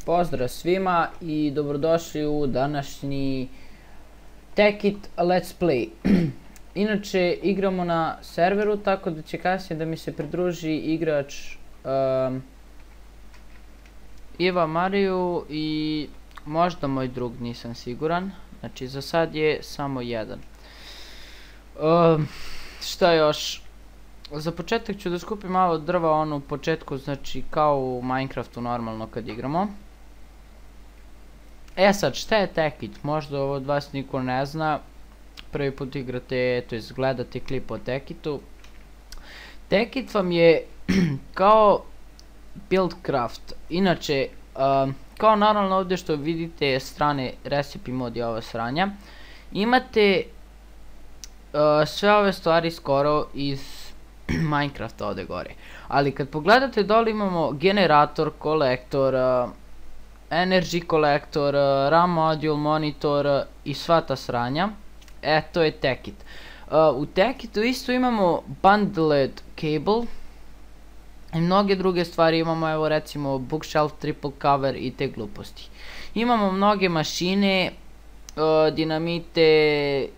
Pozdrav svima i dobrodošli u današnji Tekit Let's Play. Inače igramo na serveru, tako da će kasnije da mi se pridruži igrač Iva Mariju i možda moj drug, nisam siguran. Znači za sad je samo jedan. Šta još? Za početak ću da skupim malo drva u početku, znači kao u Minecraftu normalno kad igramo. E sad, šta je Tekit? Možda ovo od vas niko ne zna. Prvi put igrate, to jest gledate klip o Tekitu. Tekit vam je kao Buildcraft. Inače, kao naravno ovdje što vidite strane recipe mod i ova sranja. Imate sve ove stvari skoro iz Minecrafta ovdje gore. Ali kad pogledate dole imamo generator, kolektor, energy kolektor, RAM module, monitor i sva ta sranja. To je Tekit. U Tekitu isto imamo bundled cable i mnoge druge stvari imamo, evo recimo bookshelf, triple cover i te gluposti. Imamo mnoge mašine, dinamite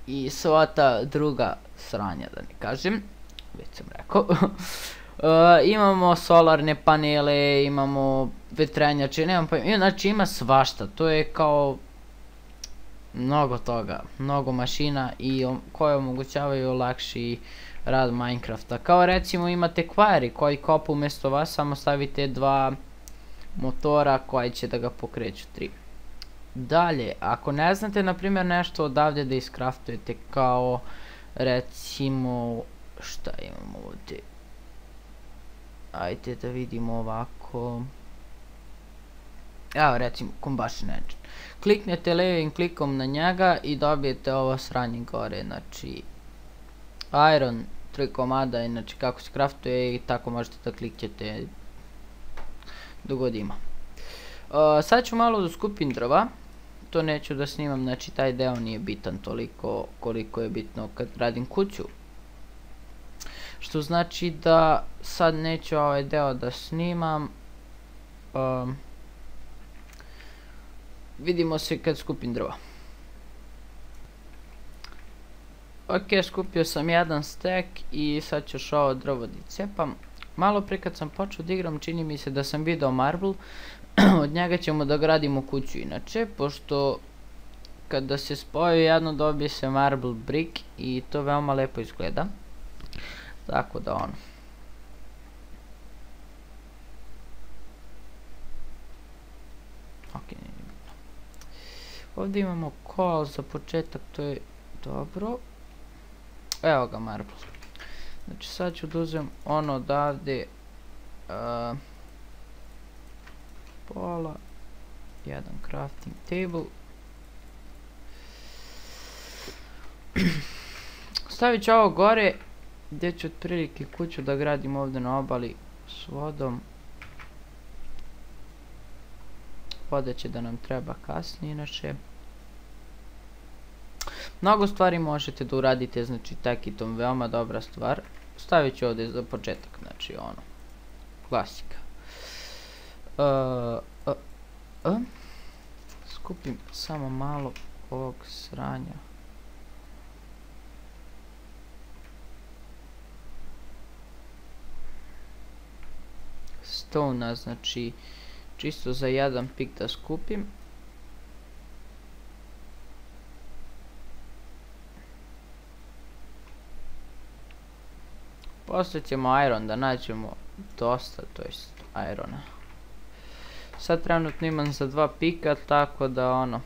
i sva ta druga sranja, da ne kažem, već sam rekao. Imamo solarne panele, imamo vetrenjače, nemam pojma, znači ima svašta, to je kao mnogo toga, mnogo mašina i koje omogućavaju lakši rad Minecrafta. Kao recimo imate query koji kopu umjesto vas, samo stavite dva motora koji će da ga pokreću, 3. Dalje, ako ne znate na primjer nešto odavdje da iskraftujete, kao recimo, šta imamo ovdje? Ajde da vidimo ovako. Evo recimo combustion engine. Kliknete levim klikom na njega i dobijete ovo sranje gore, znači iron 3 komada, znači kako se craftuje i tako možete da klikćete dok god ima. Sad ću malo da skupim drva, to neću da snimam, znači taj deo nije bitan toliko koliko je bitno kad radim kuću. Što znači da sad neću ovaj deo da snimam. Vidimo se kad skupim drva. Ok, skupio sam jedan stack i sad ću još ovo drvo da cepam. Malo prije kad sam počeo da igram čini mi se da sam video marble. Od njega ćemo da gradimo kuću inače, pošto kada se spoji jedno dobije se marble brick i to veoma lepo izgleda. Tako da ono. Ok, nije bitno. Ovdje imamo coal za početak, to je dobro. Evo ga marble. Znači sad ću da uzem ono odavde. Pola. Jedan crafting table. Stavit ću ovo gore. Gdje ću otprilike kuću da gradim ovdje na obali s vodom. Voda će da nam treba kasnije inače. Mnogo stvari možete da uradite, znači Tekitom, veoma dobra stvar. Stavit ću ovdje za početak, znači ono, klasika. Skupim samo malo ovog sranja. Stone, znači čisto za jedan pik da skupim. Poslije ćemo iron da nađemo dosta, to jest irona. Sad trenutno imam za 2 pika, tako da ono.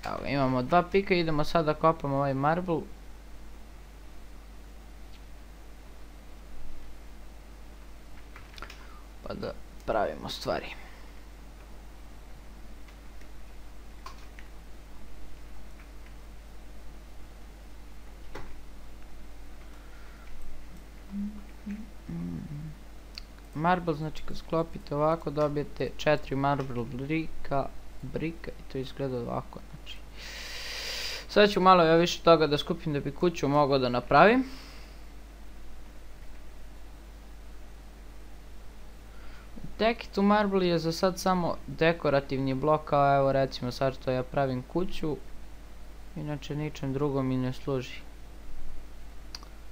Evo, imamo 2 pika, idemo sad da kopamo ovaj marble. Pa da pravimo stvari. Marble, znači kad sklopite ovako dobijete 4 marble brika i to izgleda ovako, znači Sad ću malo ja više toga da skupim da bi kuću mogao da napravim. Tekitu Marble je za sad samo dekorativni blok, a evo recimo sad što ja pravim kuću, inače ničem drugom mi ne služi.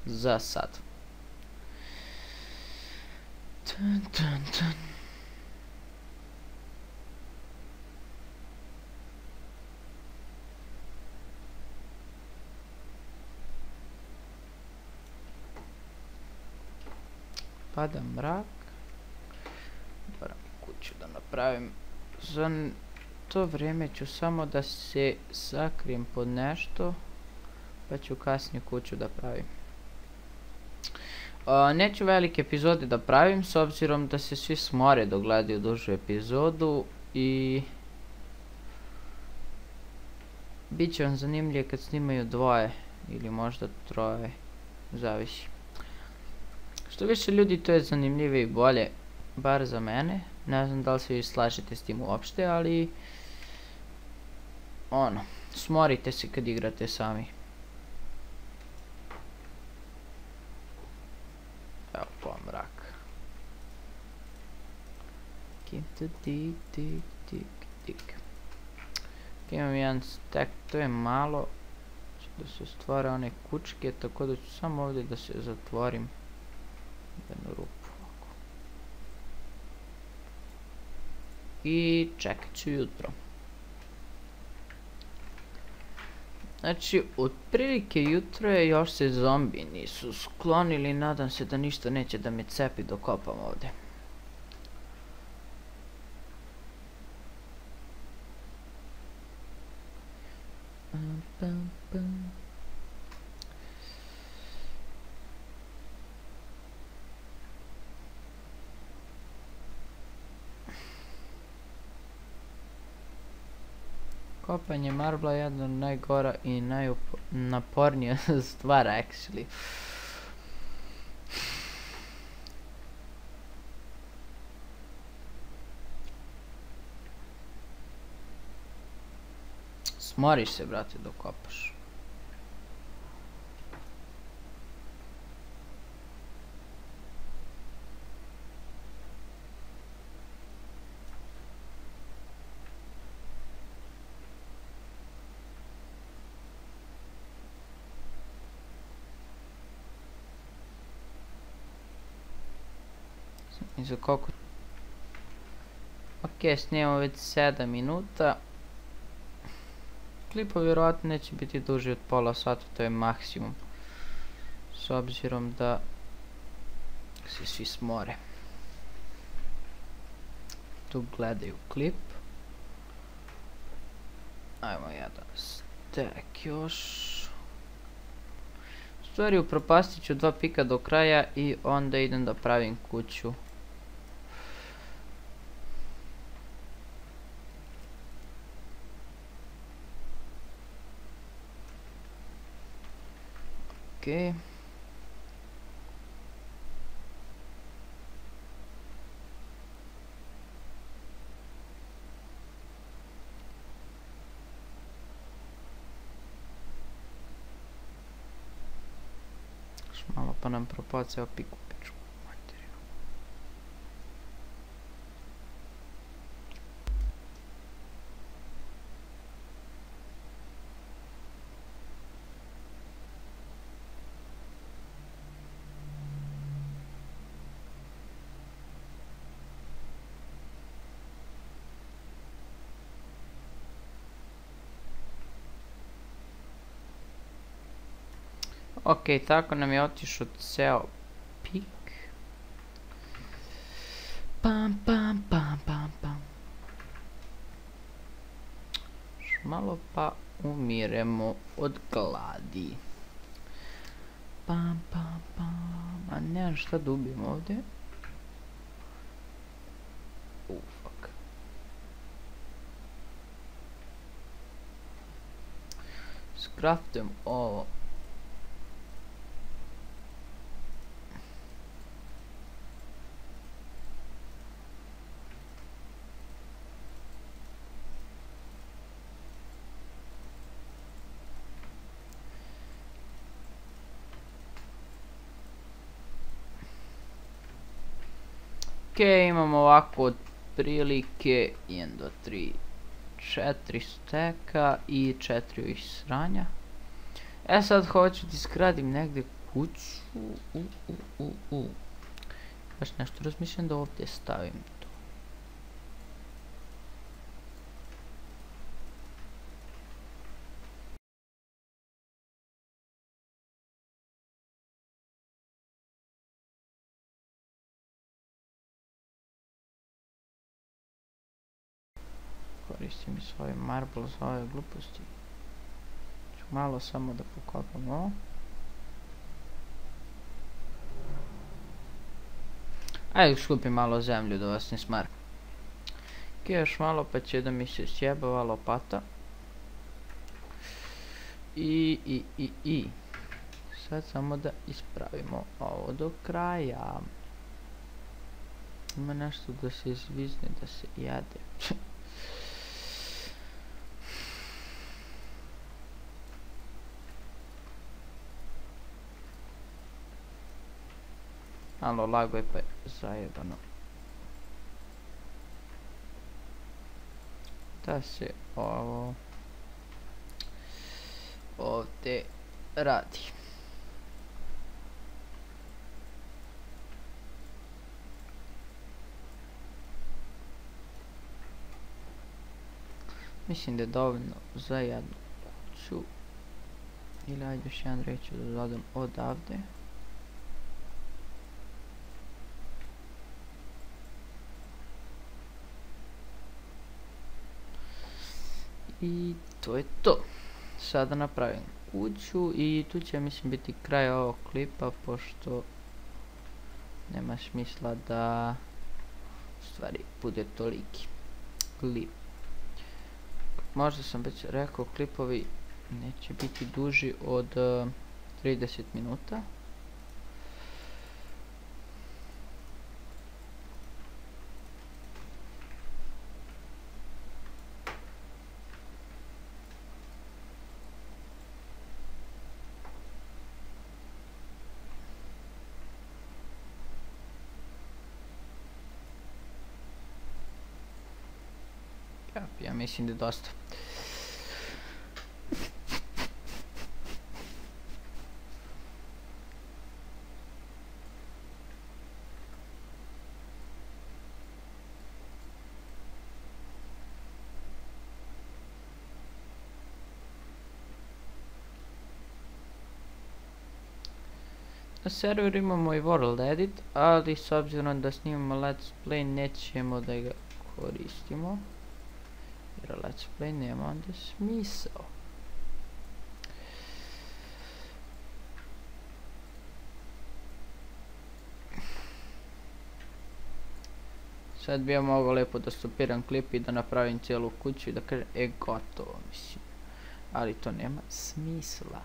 Za sad. Dun, dun, dun. Pada mrak. Moram kuću da napravim. Za to vrijeme ću samo da se sakrijem pod nešto, pa ću kasnije kuću da pravim. Neću velike epizode da pravim, s obzirom da se svi smore dok gledaju dužu epizodu i bit će vam zanimljivo kad snimaju dvoje ili možda troje, zavisi. Što više ljudi, to je zanimljivije i bolje, bar za mene. Ne znam da li se vi slažete s tim uopšte, ali ono, smorite se kad igrate sami. Evo pa mrak. Tik, tik, tik, tik. Imam jedan stack, to je malo. Da se stvore one kućke, tako da ću samo ovdje da se zatvorim jednu rupu. I čekat ću jutro. Znači, otprilike jutro je, još se zombi nisu sklonili, nadam se da ništa neće da me cepi dok kopam ovdje. Kopanje marbla je jedna od najgora i napornija stvar, actually. Smoriš se, brate, dok kopaš. I za koliko... Ok, snijemo već 7 minuta. Klipa vjerojatno neće biti duži od pola sata, to je maksimum. S obzirom da se svi smore. Tu gledaju klip. Ajmo jedan stack još. U stvari upropastit ću 2 pika do kraja i onda idem da pravim kuću. Okay. Malo pa nam propaceo piku pečku materiju. Ok, tako nam je otišao ceo pik. Pam, pam, pam, pam, pam. Još malo pa umiremo od gladi. Pam, pam, pam. A nemam šta da ubijem ovdje. Fuck. Skraftujem ovo. imamo ovako otprilike 1, 2, 3, 4 steka i 4 ovih sranja. Sad hoću da izgradim negdje kuću. Baš nešto razmišljam da ovdje stavim to. Koristim i svoje marble za ove gluposti. Ću malo samo da pokopam ovo. Ajde skupim malo zemlju da vas ne smara. Još malo pa će da mi se sjeba ova lopata. I sad samo da ispravimo ovo do kraja. Ima nešto da se izvizne, da se jade. Malo lago je pa je zajebano. Da se ovo ovdje radi. Mislim da je dovoljno za jednu kuću. Ili ajde još jedan reću da dodam odavde. I to je to. Sada napravim kuću i tu će mislim biti kraj ovog klipa, pošto nema smisla da u stvari bude toliki klip. Možda sam već rekao, klipovi neće biti duži od 30 minuta. Ja mislim da je dosta. Na serveru imamo i World Edit, ali s obzirom da snimamo Let's Play nećemo da ga koristimo. Jer Let's Play nema onda smisao. Sad bi ja mogao lepo da stopiram klip i da napravim cijelu kuću i da kažem gotovo mislim. Ali to nema smisla.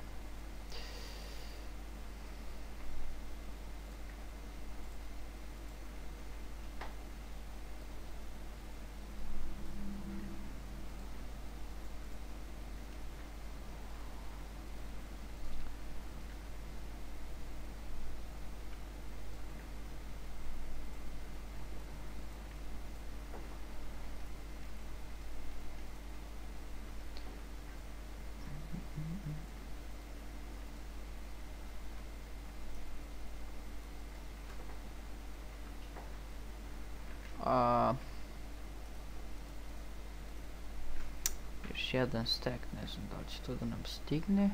Još jedan stack, ne znam da li će to da nam stigne,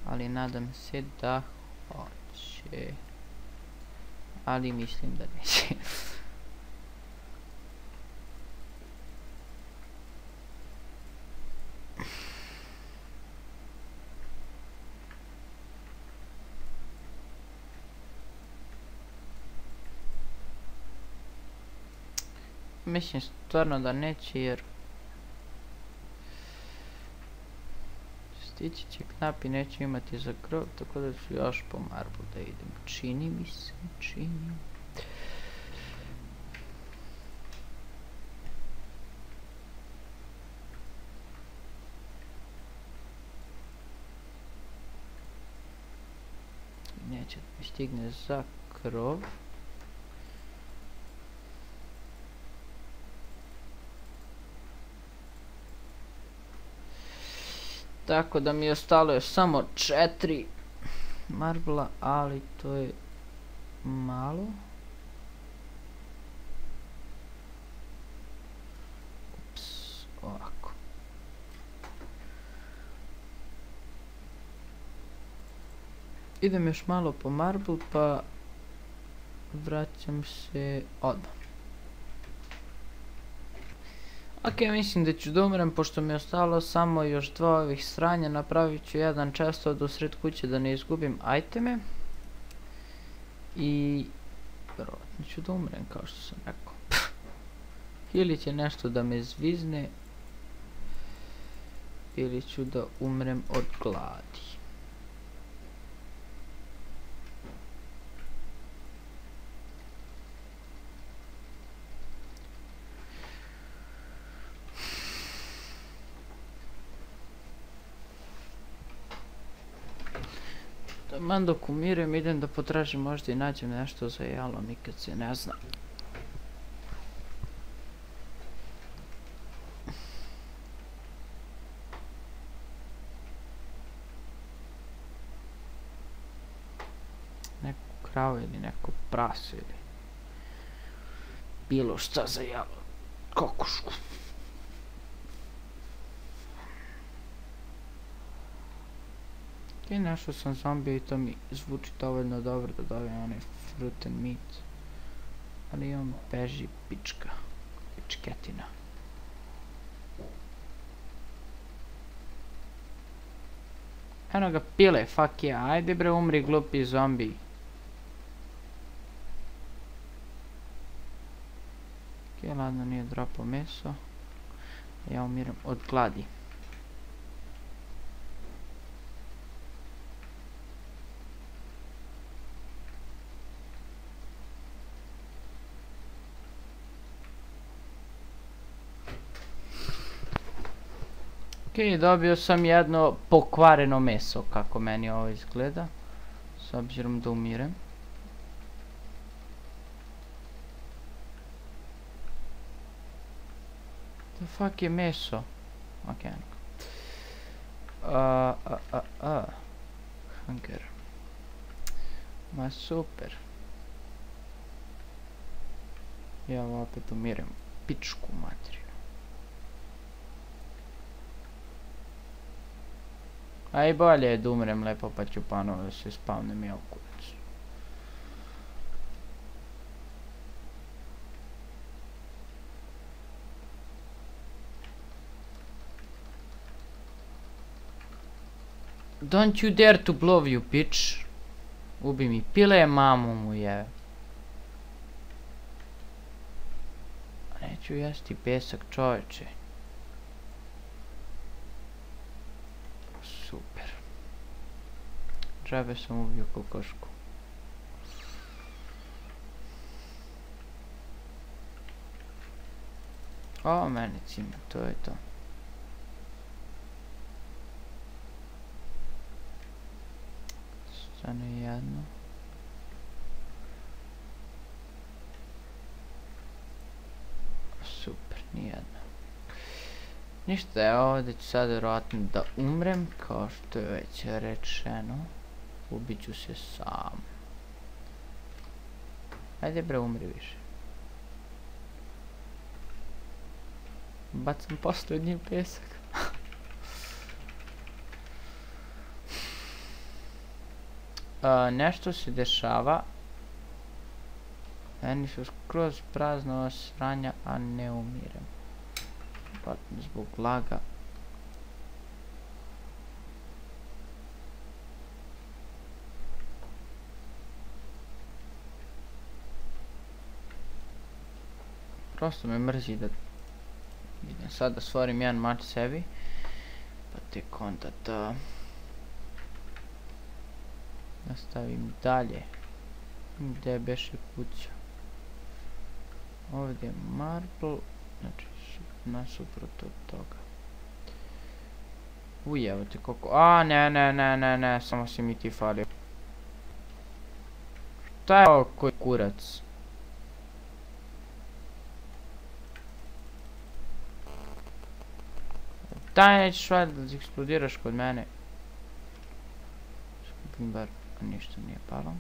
ali nadam se da hoće, ali mislim da neće. Mislim stvarno da neće, jer stići će knap i neće imati za krov, tako da ću još po marbu da idem. Čini mi se, čini. Neće da mi stigne za krov. Tako da mi je ostalo još samo 4 marbla, ali to je malo. Ups, ovako. Idem još malo po marble, pa vraćam se odmah. Ok, mislim da ću da umrem, pošto mi je ostalo samo još 2 ovih sranja. Napravit ću jedan chest od usred kuće da ne izgubim iteme. I vjerovatno ću da umrem, kao što sam rekao. Ili će nešto da me zvizne, ili ću da umrem od gladi. Taman dok umirem, idem da potražim, možda i nađem nešto za jelo, nikad se ne zna. Neku kravu ili neku prasu ili bilo šta za jelo. Kokošku. I našao sam zombija i to mi zvuči dovoljno dobro da dobijem onaj fruit and meat. Ali on beži pička. Pičketina. Eno ga pile, fuck yeah. Ajde bre umri glupi zombi. Ok, ladno nije dropao meso. Ja umiram od gladi. Ok, dobio sam jedno pokvareno meso, kako meni ovo izgleda, s obzirom da umirem. The fuck je meso? Ok, hunger. Ma super. Ja opet umirem, pičku materinu. A i bolje je da umrem lepo, pa ću ponovo da se spavnem ja u kurac. Don't you dare to blow, you bitch. Ubi mi pile, mamu mu je. Neću jesti pesak, čoveče. Super. Džabe sam ubio kokošku. O, meni cima, to je to. Stane jedno. Super, nijedno. Ništa, evo ovdje ću sad vjerojatno da umrem, kao što je već rečeno. Ubit ću se sam. Ajde bre, umri više. Bacam posljednji pesak. Nešto se dešava. Meni su skroz prazna ova sranja, a ne umirem. Zbog laga. Prosto me mrzi da idem sad da stvorim jedan mač sebi, pa tek onda da nastavim dalje. Gdje beše kuća? Ovdje je marble, znači nasuprot od toga. Uj, evo te koliko... A, ne, samo si mi ti falio. Šta je ovo koji kurac? Daj, nećeš valjda da eksplodiraš kod mene. Skupim bar, ništa nije palo.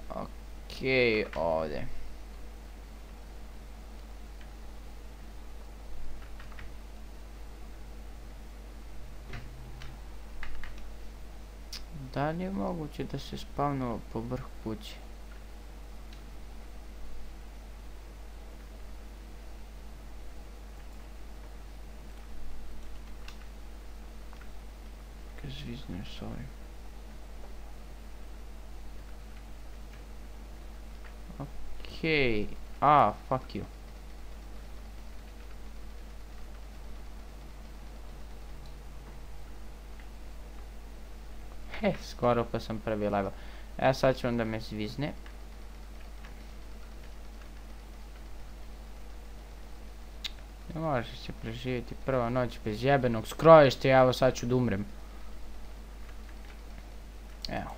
Okej, ovdje. Da li je moguće da se spavnuo po vrh kuće? Kad zviznio s ovim. Okej, fuck you. Skoro pa sam prvi level. Sad će onda me zvizne. Ne možeš se preživjeti prva noć bez jebenog skrojišta, evo sad ću da umrem. Evo.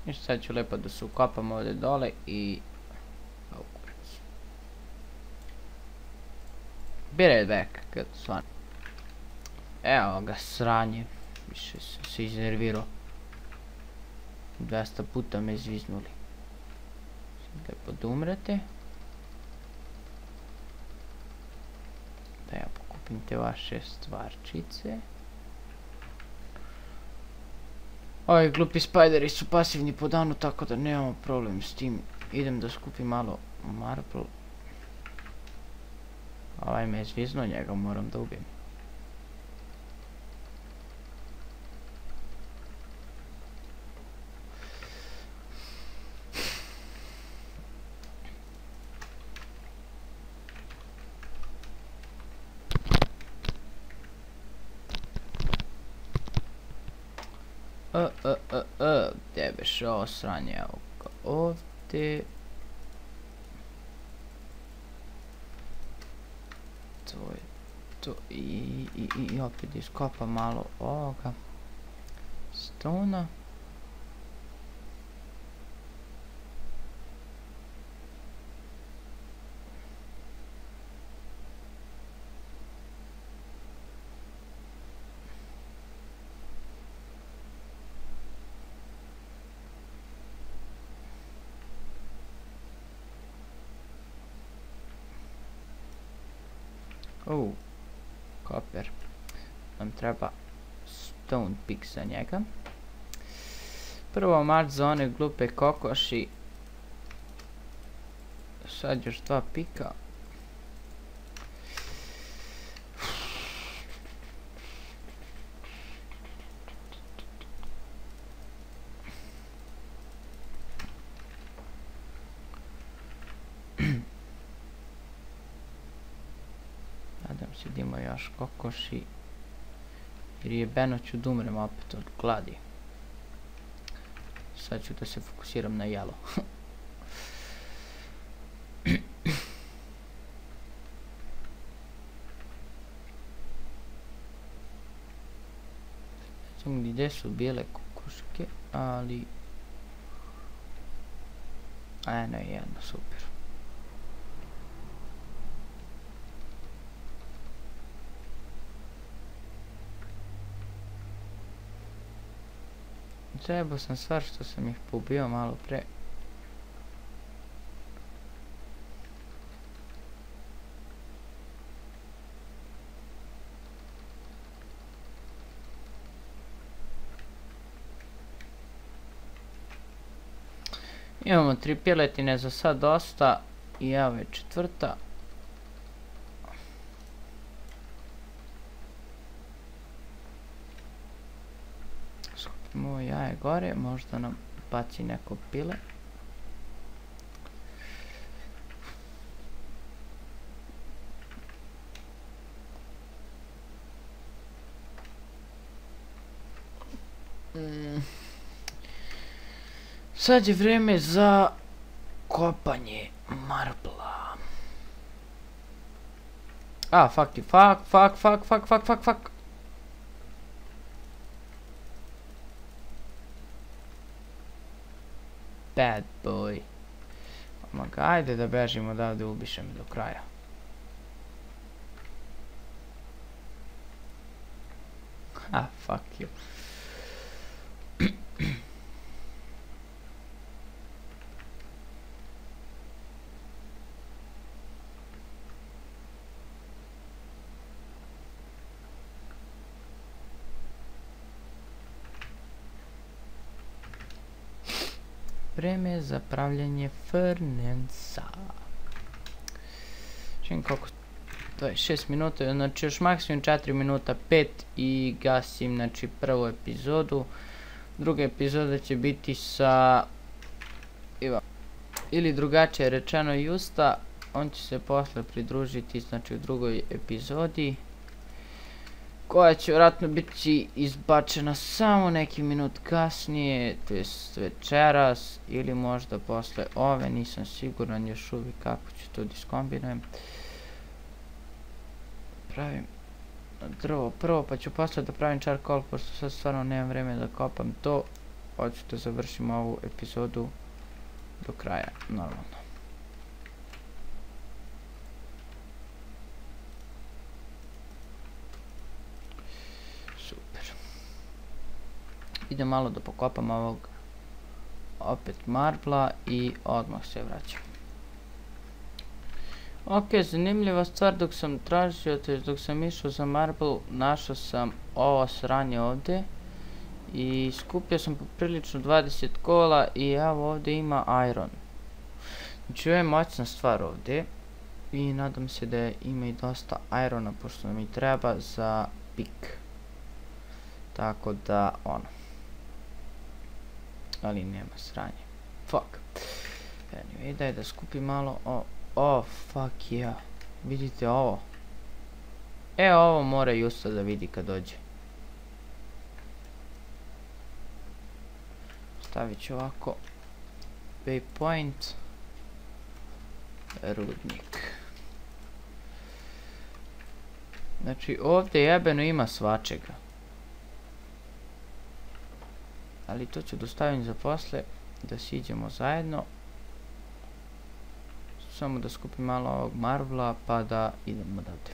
I sad ću lepo da se ukopam ovdje dole i... Be right back, kad svan. Evo ga sranje, više sam se iznervirao. 200 puta me zviznuli. Sad lepo da umrete. Da ja pokupim te vaše stvarčice. Ovi glupi spajderi su pasivni po danu, tako da nemamo problem s tim. Idem da skupim malo marble. Ovaj me je zviznuo, njega moram da ubijem. Gdje beš ovo sranje, evo ga ovdje. To je to i opet iskopam malo ovoga stona. Copper. Nam treba stone pick za njega. Prvo mat za one glupe kokoši. Sad još 2 pika. Nadam se da ima još kokoši. Jer jebeno ću da umrem opet od gladi. Sad ću da se fokusiram na jelo. Ne znam gdje su bijele kokoške, ali... Eno je jedno, super. Zajebao sam stvar što sam ih pobio malo pre. Imamo 3 piletine za sad dosta i evo je 4. Ovo jaje gore, možda nam baci neko pile. Sad je vrijeme za kopanje marbla. A, fuck you, fuck. Bad boy. Omaga, ajde da bežimo odavde, ubiše me do kraja. Ha, fuck you. Vreme za pravljanje furnaca. Čim koliko? 26 minuta, znači još maksimum 4 minuta, 5 i gasim, znači prvu epizodu. Druga epizoda će biti sa ili drugačije rečeno Justa, on će se posle pridružiti, znači u drugoj epizodi, koja će vjerojatno biti izbačena samo neki minut kasnije, to jest večeras, ili možda posle ove, nisam siguran još uvijek kako ću to diskombinujem. Pravim drvo prvo, pa ću posle da pravim charcoal, pošto sad stvarno nemam vreme da kopam to. Hoću da završim ovu epizodu do kraja, normalno. Super. Idem malo da pokopam ovog opet marbla i odmah se vraćam. Ok, zanimljiva stvar, dok sam tražio, to je dok sam išao za marble, našao sam ovo sranje ovdje i skupio sam poprilično 20 kola i evo ovdje ima iron. Znači ovo je moćna stvar ovdje i nadam se da ima i dosta irona, pošto nam i treba za pik. Tako da ono, ali nema sranje, fuck. Anyway, daj da skupim malo fuck yeah, vidite ovo? Ovo mora Justa da vidi kad dođe. Stavit ću ovako waypoint, rudnik. Znači ovdje jebeno ima svačega, ali to ću dostaviti za posle, da siđemo zajedno. Samo da skupim malo ovog marbla pa da idemo odavde.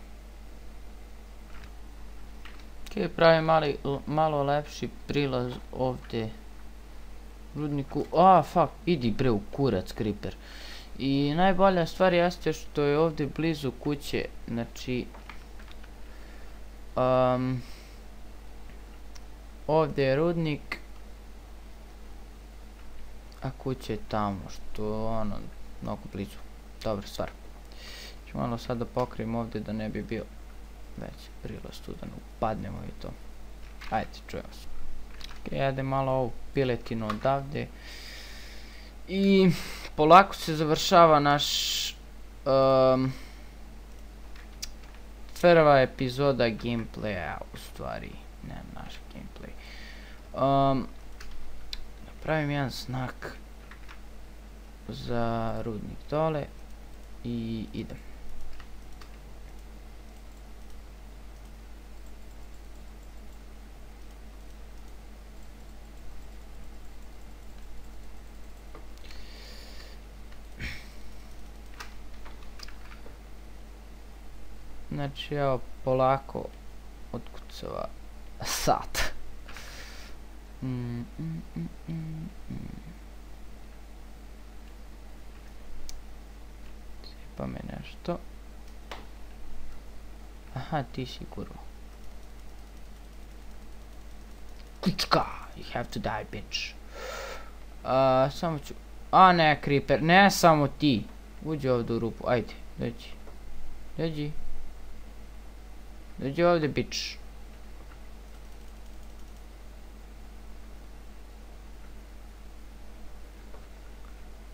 Ok, pravim malo lepši prilaz ovdje rudniku. Fuck, idi bre u kurac creeper. I najbolja stvar jeste što je ovdje blizu kuće, znači ovdje je rudnik, a kuća je tamo, što ono, mnogo blizu. Dobra stvar. Ću malo sad da pokrijem ovdje da ne bi bio već prilaz tu, da ne upadnemo i to. Ajde, čujemo se. Ok, ajde malo ovu piletinu odavde. I polako se završava naš prva epizoda gameplaya, u stvari, ne naš gameplay. Napravim jedan znak za rudnik dole i idem. Znači evo polako otkucava sat. Pa me nešto. Aha, ti si kurva. Kučka, you have to die, bitch. Samo ću... ne, creeper, ne samo ti. Uđi ovdje u rupu, ajde, dođi. Dođi. Dođi ovdje, bitch.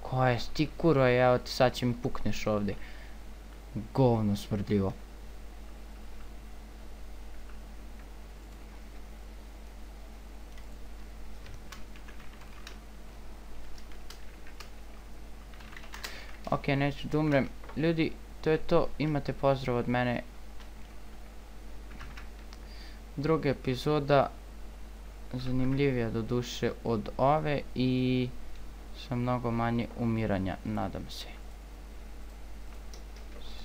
Koja je ti kurva, evo ti sad će mi pukneš ovdje. Govno smrdljivo. Ok, neću da umrem. Ljudi, to je to. Imate pozdrav od mene. druga epizoda zanimljivija do duše od ove i sa mnogo manje umiranja, nadam se.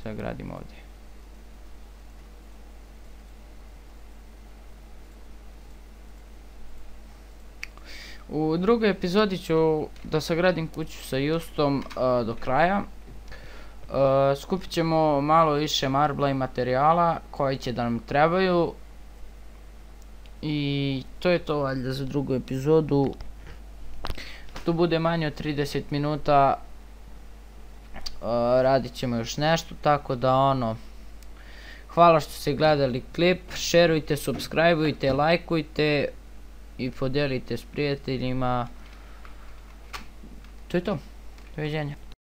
Sagradim ovdje. U drugoj epizodi ću da sagradim kuću sa Justom do kraja. Skupit ćemo malo više marbla i materijala koji će da nam trebaju. I to je to valjda za drugu epizodu. Tu bude manje od 30 minuta. Radit ćemo još nešto, tako da ono. Hvala što ste gledali klip, šerujte, subscribeujte, lajkujte i podelite s prijateljima. To je to. Doviđenja.